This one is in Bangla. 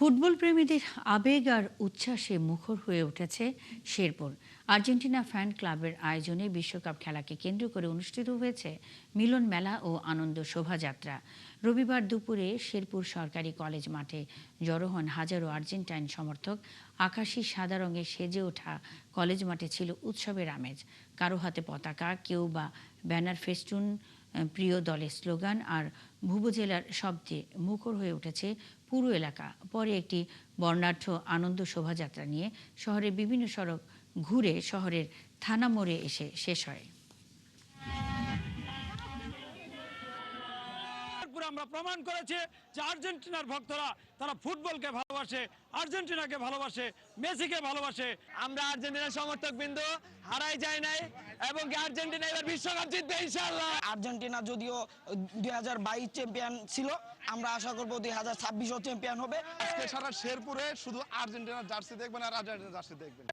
ফুটবল প্রেমীদের আবেগ আর উচ্ছ্বাসে মুখর হয়ে উঠেছে শেরপুর। আর্জেন্টিনা ফ্যান ক্লাবের আয়োজনে বিশ্বকাপ খেলাকে কেন্দ্র করে অনুষ্ঠিত হয়েছে মিলন মেলা ও আনন্দ শোভাযাত্রা। রবিবার দুপুরে শেরপুর সরকারি কলেজ মাঠে জড়ো হন হাজারো আর্জেন্টাইন সমর্থক। আকাশি সাদা রঙে সেজে ওঠা কলেজ মাঠে ছিল উৎসবের আমেজ। কারো হাতে পতাকা, কেউ বা ব্যানার ফেস্টুন, প্রিয় দলের স্লোগান আর ভুবুজেলার শব্দে মুখর হয়ে উঠেছে পুরো এলাকা। পরে একটি বর্ণাঢ্য আনন্দ শোভাযাত্রা নিয়ে শহরের বিভিন্ন সড়ক ঘুরে শহরের থানা মোড়ে এসে শেষ হয়। আমরা প্রমাণ করেছি যে আর্জেন্টিনার ভক্তরা তারা ফুটবলকে ভালোবাসে, আর্জেন্টিনাকে ভালোবাসে, মেসিকে ভালোবাসে। আমরা আর্জেন্টিনার সমর্থক বিন্দু হারাই যায় নাই এবং আর্জেন্টিনা এবার বিশ্বকাপ জিতবে ইনশাআল্লাহ। আর্জেন্টিনা যদিও 2022 চ্যাম্পিয়ন ছিল, আমরা আশা করব 2026ও চ্যাম্পিয়ন হবে। আজকে সারা শেরপুরে শুধু আর্জেন্টিনার জার্সি দেখবেন আর আর্জেন্টিনার জার্সি দেখবেন।